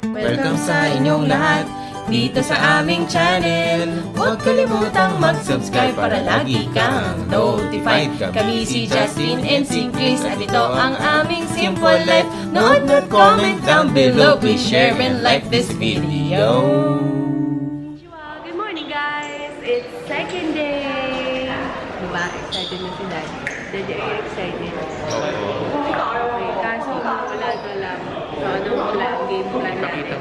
Welcome sa inyong lahat dito sa aming channel. Huwag kalimutang mag-subscribe para lagi kang notified. Kami si Justin and si Chris at ito ang aming Simple Life. Nood at comment down below. Please share and like this video. Good morning guys! It's second day! Diba? Excited na si Dad. Dad, are you excited? Okay, kaso wala na lang. So, anong game plan natin?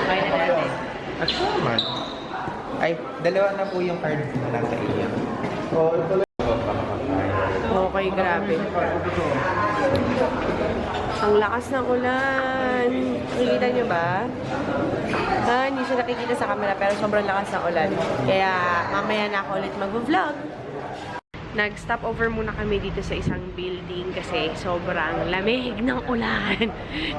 Kaya na natin. Actually naman. Ay, dalawa na po yung cards na lang sa iyo. Okay, grabe. Ang lakas ng ulan. Nakikita nyo ba? Hindi siya nakikita sa camera pero sobrang lakas ng ulan. Kaya mamaya na ako ulit mag-vlog. Nag-stop over muna kami dito sa isang building kasi sobrang lamig ng ulan.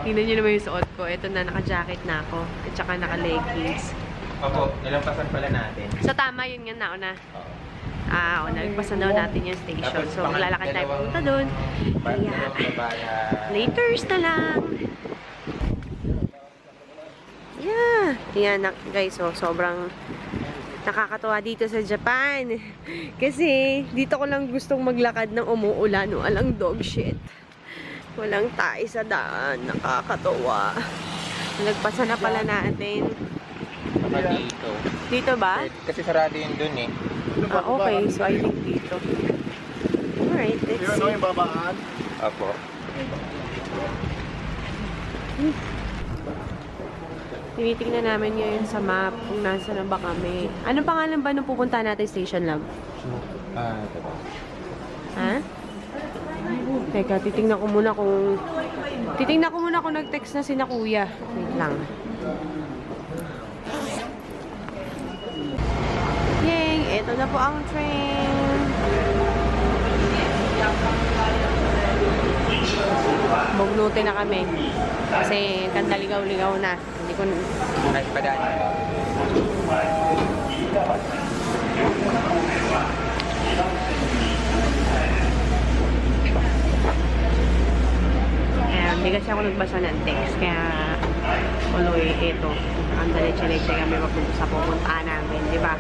Tingnan nyo naman yung suot ko. Ito na, naka-jacket na ako. At saka naka-leggings. Opo, nilampasan pala natin. So tama, yun nga nauna. Nagpasan daw natin yung station. So maglalakad tayo punta doon. Kaya, laters na lang. Yeah. Yan guys, so sobrang nakakatuwa dito sa Japan. Kasi dito ko lang gustong maglakad ng umuulan. Walang dog shit. Walang tae sa daan. Nakakatuwa. Nagpasa na pala natin. Saka dito. Dito ba? Kasi sarado yun dun eh. Okay. So I think dito. Alright, let's see. Opo. Tinitingnan namin ngayon sa map kung nasa na ba kami. Anong pangalan ba nung pupunta natin station lab? Ito ba? Ha? Teka, titingnan ko muna kung... Titingnan ko muna kung nag-text na si na kuya. Wait lang. Yay! Ito na po ang train. Bugnutin na kami. Kasi kanda ligaw-ligaw na. Hindi ko... Ay, padaan. Hindi kasi ako nagbasa ng text. Kaya, tuloy, ito. Ang dali-chilete kami sa pupuntaan namin. Diba?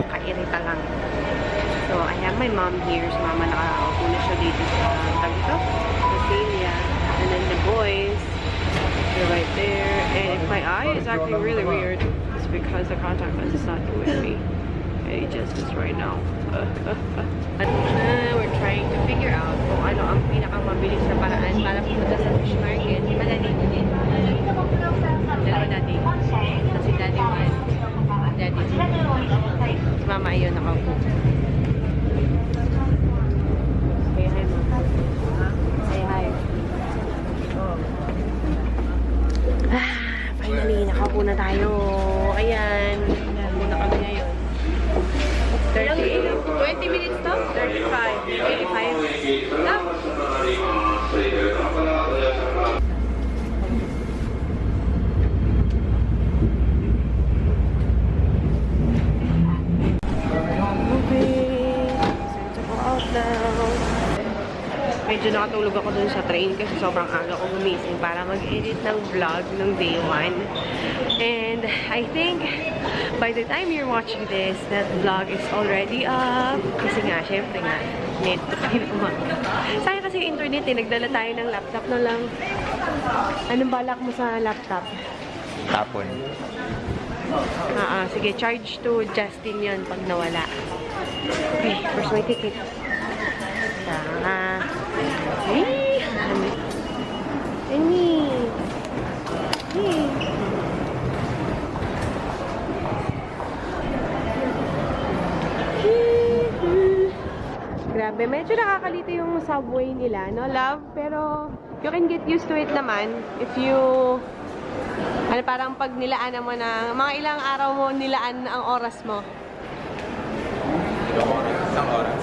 Kairita lang. So, I have my mom here. So, mama nakaupo na siya dito sa tagto. Cecilia. And then the boys, they're right there. And if my eye is acting really weird, it's because the contact lens is not doing me. It just is right now. We're trying to figure out kung ano ang pinakamabilis na paraan para pumunta sa fish market. Di ba, Daddy? Dalawa, Daddy. Kasi Daddy one. Daddy two. Si Mama ayun, nakaupo. Say hi, Mama. Say hi. Finally, nakaupo na tayo. Ayan. Nakaupo na kami ngayon. 20 minutes to? 35. 85. Stop. Medyo nakatulog ako dun sa train kasi sobrang aga ko gumising para mag-edit ng vlog ng day 1. And I think by the time you're watching this, that vlog is already up. Kasi nga, syempre nga, net tayo ng umaga. Sayang kasi yung internet eh, nagdala tayo ng laptop na lang. Anong balak mo sa laptop? Tapon. Sige, charge to Justin yun pag nawala. Okay, where's my ticket? Hey! Amy! Hey! Grabe, medyo nakakalito yung subway nila, no, love? Pero, you can get used to it naman if you... parang pag nilaanan mo na, mga ilang araw mo nilaan ang oras mo. Isang oras.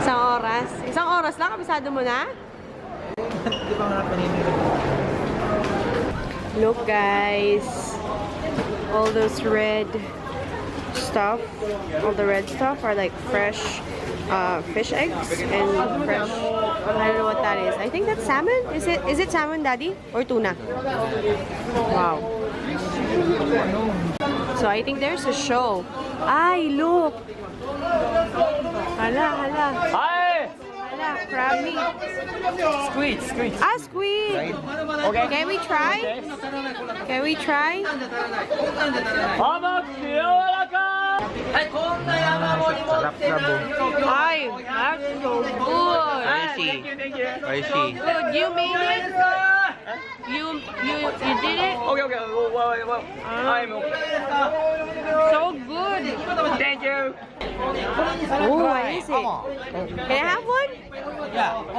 Isang oras? Isang oras lang? Kabisado mo na? Di ba nga paninira? Look, guys. All those red stuff, all the red stuff are like fresh fish eggs and fresh I don't know what that is. I think that's salmon. Is it salmon, Daddy? Or tuna? Wow. So I think there's a show. Ay, look! Hala, hala. Hala, crab meat. Squid. Ah, squid! Okay. Can we try? Can we try? Sarap na po. Ay, that's so good. Oishi. Good, you made it? You did it? Okay. I'm okay. So good. Thank you. Oh, what is it? Can I have one? Yeah.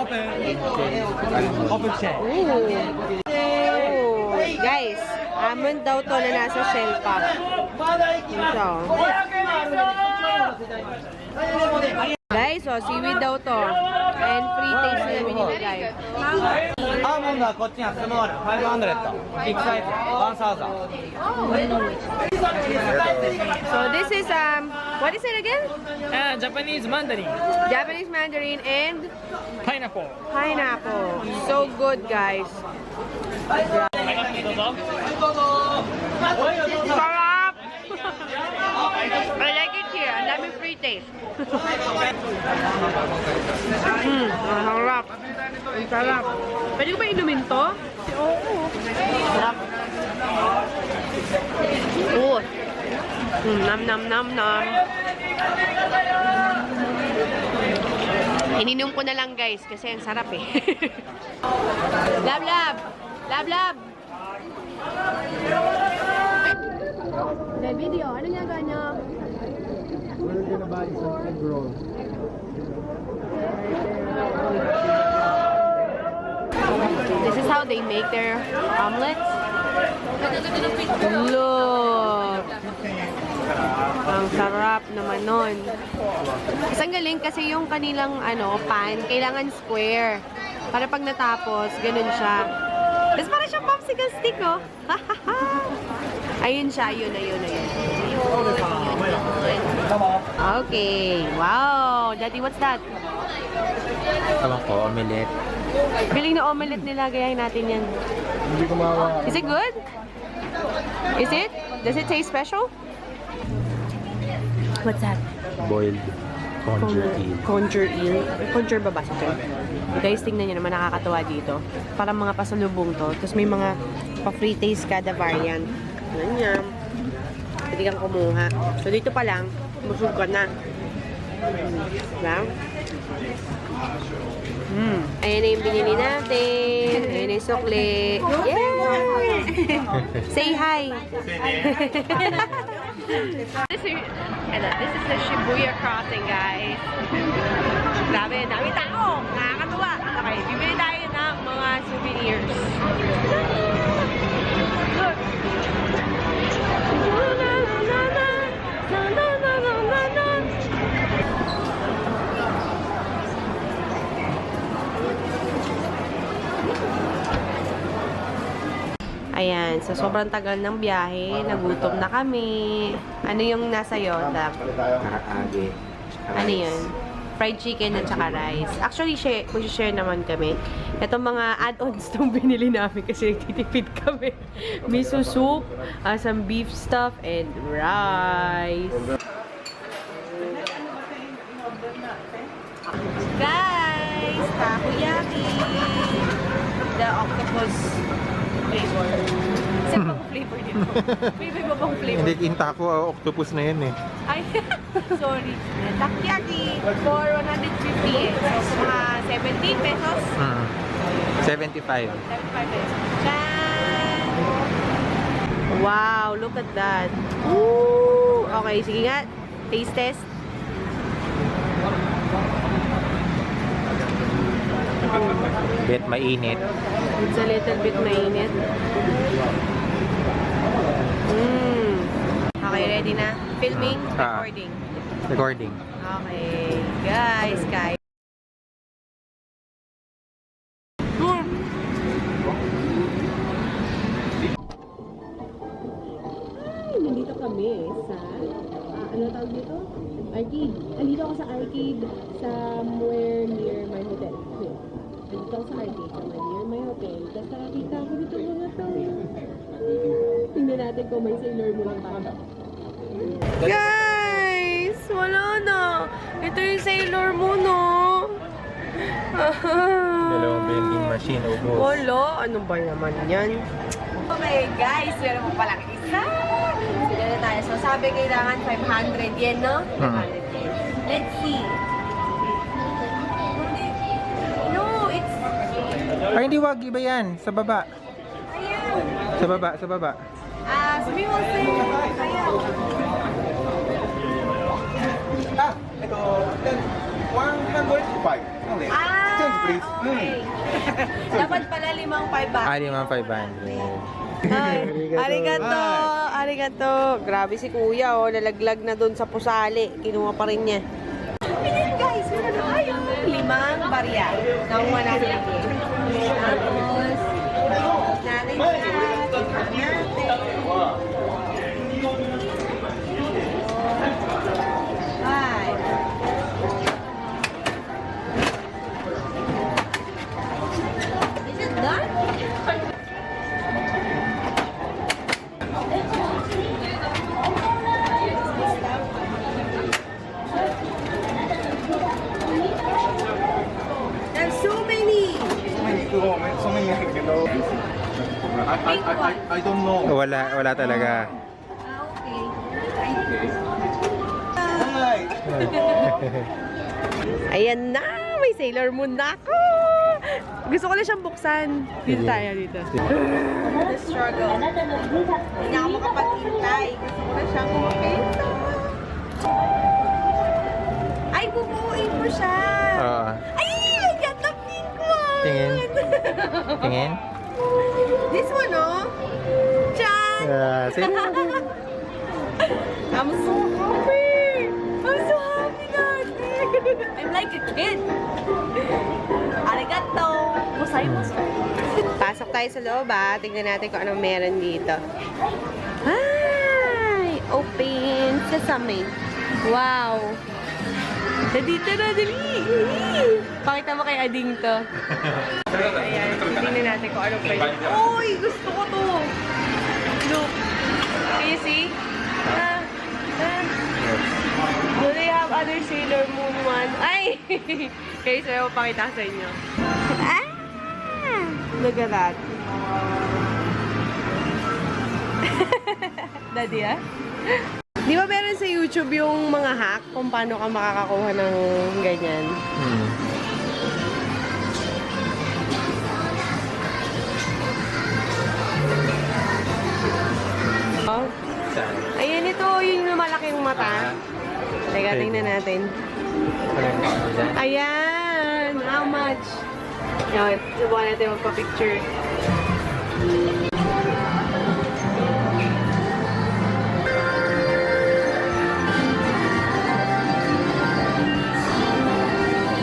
Open check. Ooh. Oh. Guys, almond daw to na nasa shell pa. Ito. Guys, oh, seaweed daw to. And free taste na binibigay. アーモンドはこっちにはスモール500ビッグサイズ1000 So this is, what is it again? Japanese mandarin Japanese mandarin and pineapple pineapple. So good, guys. Sarap! I like it here. Ang dami free taste. Ang sarap. Ang sarap. Pwede ko ba inumin to? Oo. Sarap. Oo. Nam. Ininom ko na lang, guys, kasi ang sarap eh. Lab! The video, ano ginagawa niyo? We're gonna buy some egg rolls. This is how they make their omelets. Look! Ang sarap naman nun. Isang galing kasi yung kanilang pan, kailangan square. Para pag natapos, ganun siya. Tapos parang siyang popsicle stick, oh. Ayun siya, ayun. Okay. Wow. Daddy, what's that? Tama ko, omelette. Galing na omelette nila. Gayahin natin yan. Hindi ko mawa. Is it good? Is it? Does it taste special? What's that? Boiled conjured eel. Conjure eel. Conjure ba ba ito? Guys, tingnan nyo naman, nakakatawa dito. Parang mga pasalubong to. Tapos may mga pa-free taste kada variant. Ganyan. Pwede kang kumuha. So dito pa lang, busog ka na. Diba? Ayan na yung binili natin. Ayan na yung sukli. Yay! Say hi! This is the Shibuya crossing, guys. Grabe, dami tao. Nakakatuwa. Okay, bibili tayo ng mga souvenirs. Look! Ayan, sa sobrang tagal ng biyahe, nagutom na kami. Ano yung nasa iyo, Dab? Karaage. Ano yun? Fried chicken at saka rice. Actually, mag-share naman kami. Itong mga add-ons itong binili namin kasi nagtitipid kami. Miso soup, some beef stuff, and rice. Guys! Takoyaki! The octopus flavor. Kasi pang flavor dito. May iba pang flavor. Hindi, intako, octopus na yan eh. Ay, sorry. Takoyaki for 150 eh. So, mga 17 pesos. 75. 75 pesos. Tchan! Wow, look at that. Woo! Okay, sige nga. Taste test. Bit mainit. It's a little bit mainit. Okay, ready na? Filming? Recording? Recording. Okay. Guys. Ay, nandito kami sa, ano tawag dito? Arcade. Nandito ako sa arcade somewhere near my hotel. Here. Dito sa Arcade naman yun, may hotel. Tapos nakakita ako dito mga to. Tingnan natin kung may Sailor Moon pa. Guys! Wala na! Ito yung Sailor Moon, no? Dalawang vending machine, ubos. Wala! Ano ba naman yan? Okay, guys! Meron mo palang isa! Sila na tayo. So, sabi kailangan 500 yen, no? 500 yen. Let's see. No, it's... Ay, hindi, wag. Iba yan. Sa baba. Ayan! Sa baba, sa baba. Sabi mo say... Ayan. Ah, ito. 105. Okay. Change, please. Okay. Dapat pala 5 ba? Ah, 500. Ay, arigato! Arigato! Grabe si kuya, oh. Nalaglag na doon sa pusali. Kinuha pa rin niya. Ayan guys, meron na tayo. 5 barya ng 100 yen. Tapos, natin siya. Five. Is it done? There's so many. So many, you know. I don't know. Wala talaga. Okay. Ayan na! May Sailor Moon na ako! Gusto ko lang siyang buksan. Dito tayo, dito. The struggle. Hindi na ako makapag-hintay. Gusto ko lang siyang makita. Ay, bubuuin mo siya! Oo. Ay! I got the pink one! Tingin. Tingin? This one, oh! Chan! I'm so happy! I'm so happy natin! I'm like a kid! Arigato! Musay. Pasok tayo sa loob, tingnan natin kung anong meron dito. Hi! Open sesame. Wow! Nandito na, dali! Pakita mo kay Ading to. Ayan, tingnan natin kung anong pwede. Uy! Gusto ko to! Look! Can you see? Do they have other Sailor Moon one? Ay! Kayo sa'yo, pakita sa inyo. Ah! Look at that. Daddy, Di ba meron sa YouTube yung mga hack kung paano ka makakakuha ng ganyan? Oh. Ayan, ito yung malaking mata. Teka, tingnan natin. Ayan! How much? Yan, subukan natin magpa-picture.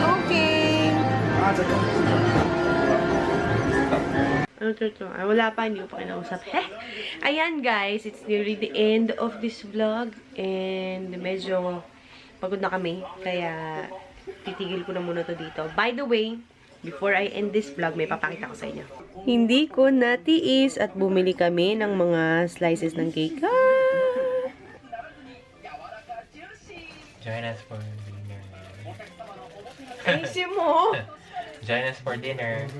Okay. Ano to? Ay, wala pa, hindi ko pa kinausap. Ayan guys, it's nearly the end of this vlog. And medyo pagod na kami. Kaya titigil ko na muna to dito. By the way, before I end this vlog, may papakita ko sa inyo. Hindi ko natiis at bumili kami ng mga slices ng cake. Join us for dinner. Ayusin mo! Join us for dinner.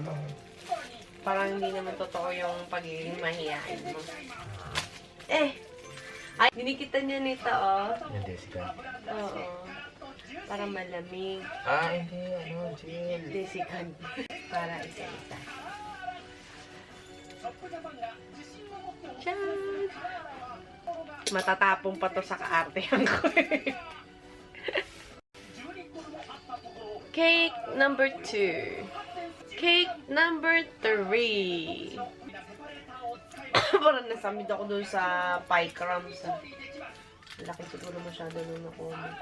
Parang hindi naman totoo yung pagiging mahihain mo. Ay, dinikitan niya nito, oh. Yung Jessica. Oo. Parang malamig. Ah, hindi. Ano, Jill. Desikan. Para isa-isa. Tiyaan! Matatapong pa to sa kaartehan ko. Cake number 2. Cake number 3. Parang nasamid ako dun sa pie crumbs. Laki siguro masyado nung nakuha.